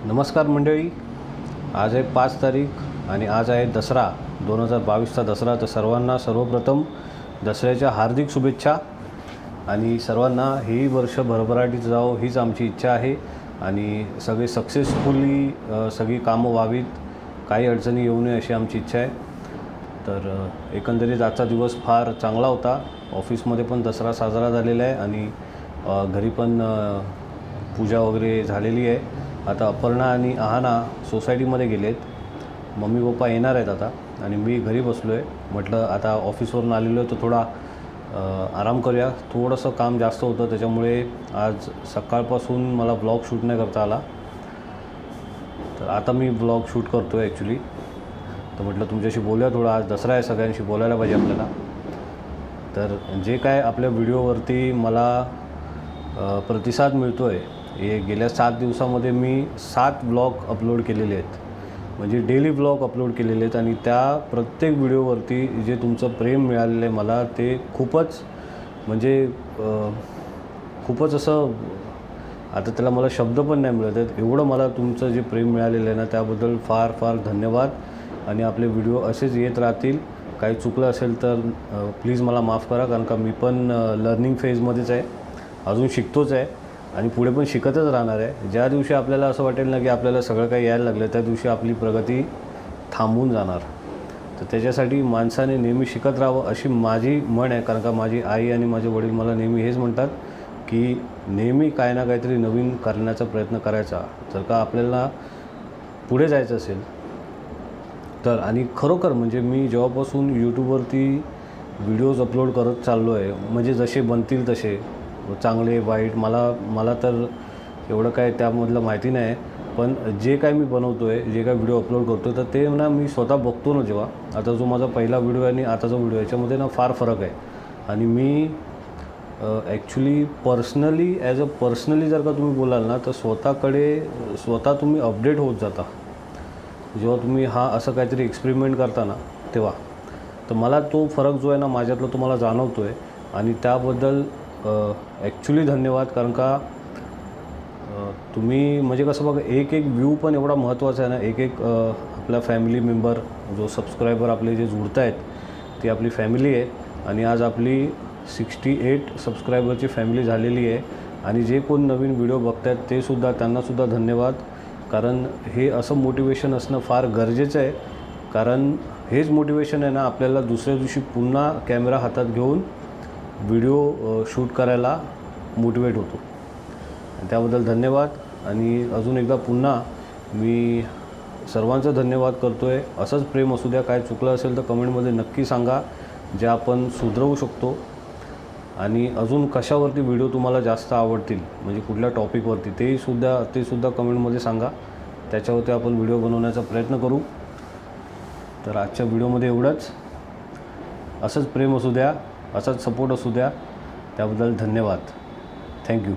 नमस्कार मंडळी, आज आहे 5 तारीख आणि आज आहे दसरा 2022चा दसरा. तर सर्वांना सर्वप्रथम दसऱ्याच्या हार्दिक शुभेच्छा आणि सर्वांना हे वर्ष भरभराटीत जावो हीच आमची इच्छा आहे आणि सगळे सक्सेसफुली सगळी कामं व्हावीत, काही अडचणी येऊ नये अशी आमची इच्छा आहे. तर एकंदरीत आजचा दिवस फार चांगला होता. ऑफिसमध्ये पण दसरा साजरा झालेला आहे आणि घरी पण पूजा वगैरे झालेली आहे. आता अपर्णा आणि आहाना सोसायटीमध्ये गेलेत. मम्मी पप्पा येणार आहेत आता आणि मी घरी बसलो आहे. म्हटलं आता ऑफिसवरून आलेलो आहे तर थोडा आराम करूया. थोडंसं काम जास्त होतं त्याच्यामुळे आज सकाळपासून मला ब्लॉग शूट नाही करता आला. तर आता मी ब्लॉग शूट करतो आहे ॲक्च्युली. तर म्हटलं तुमच्याशी बोलूया थोडं. आज दसरा आहे, सगळ्यांशी बोलायला पाहिजे आपल्याला. तर जे काय आपल्या व्हिडिओवरती मला प्रतिसाद मिळतो आहे, हे गेल्या 7 दिवसामध्ये मी 7 ब्लॉग अपलोड केलेले आहेत, म्हणजे डेली ब्लॉग अपलोड केलेले आहेत आणि त्या प्रत्येक व्हिडिओवरती जे तुमचं प्रेम मिळालेलं आहे मला, ते खूपच म्हणजे खूपच असं आता त्याला मला शब्द पण नाही मिळत आहेत, एवढं मला तुमचं जे प्रेम मिळालेलं आहे ना त्याबद्दल फार फार धन्यवाद. आणि आपले व्हिडिओ असेच येत राहतील. काही चुकलं असेल तर प्लीज मला माफ करा, कारण का मी पण लर्निंग फेजमध्येच आहे, अजून शिकतोच आहे आणि पुढे पण शिकतच राहणार आहे. ज्या दिवशी आपल्याला असं वाटेल ना की आपल्याला सगळं काही यायला लागलं, त्या दिवशी आपली प्रगती थांबून जाणार. तर त्याच्यासाठी माणसाने नेहमी शिकत राहावं अशी माझी म्हण आहे. कारण का माझी आई आणि माझे वडील मला नेहमी हेच म्हणतात की नेहमी काय ना काहीतरी नवीन करण्याचा प्रयत्न करायचा, जर का आपल्याला पुढे जायचं असेल तर. आणि खरोखर म्हणजे मी जेव्हापासून यूट्यूबवरती व्हिडिओज अपलोड करत चाललो आहे, म्हणजे जसे बनतील तसे, चांगले वाईट, मला तर एवढं काय त्यामधलं माहिती नाही. पण जे काय मी बनवतो आहे, जे काय व्हिडिओ अपलोड करतो तर ते ना मी स्वतः बघतो ना जेव्हा. आता जो माझा पहिला व्हिडिओ आहे आणि आताचा व्हिडिओ याच्यामध्ये ना फार फरक आहे. आणि मी ॲक्च्युली पर्सनली जर का तुम्ही बोलाल ना तर स्वतः तुम्ही अपडेट होत जाता जेव्हा तुम्ही असं काहीतरी एक्सपेरिमेंट करता ना तेव्हा. तर मला तो फरक जो आहे ना माझ्यातला तो मला जाणवतो आहे आणि त्याबद्दल ॲक्च्युली धन्यवाद. कारण का तुम्ही म्हणजे कसं बघा, एक व्ह्यू पण एवढा महत्त्वाचा आहे ना. आपला फॅमिली मेंबर जो सबस्क्रायबर आपले जे जुळत आहेत ती आपली फॅमिली आहे आणि आज आपली 68 सबस्क्रायबरची फॅमिली झालेली आहे. आणि जे कोण नवीन व्हिडिओ बघत आहेत ते सुद्धा, त्यांनासुद्धा धन्यवाद. कारण हे असं मोटिवेशन असणं फार गरजेचं आहे. कारण हेच मोटिवेशन आहे ना आपल्याला दुसऱ्या दिवशी पुन्हा कॅमेरा हातात घेऊन व्हिडिओ शूट करायला मोटिवेट होतो. त्याबद्दल धन्यवाद. आणि अजून एकदा पुन्हा मी सर्वांचं धन्यवाद करतो आहे. असंच प्रेम असू द्या. काय चुकलं असेल तर कमेंटमध्ये नक्की सांगा, जे आपण सुधरवू शकतो. आणि अजून कशावरती व्हिडिओ तुम्हाला जास्त आवडतील, म्हणजे कुठल्या टॉपिकवरती, ते सुद्धा कमेंटमध्ये सांगा. त्याच्यावरती आपण व्हिडिओ बनवण्याचा प्रयत्न करू. तर आजच्या व्हिडिओमध्ये एवढंच. असंच प्रेम असू द्या, असाच सपोर्ट असू द्या. त्याबद्दल धन्यवाद. थँक्यू.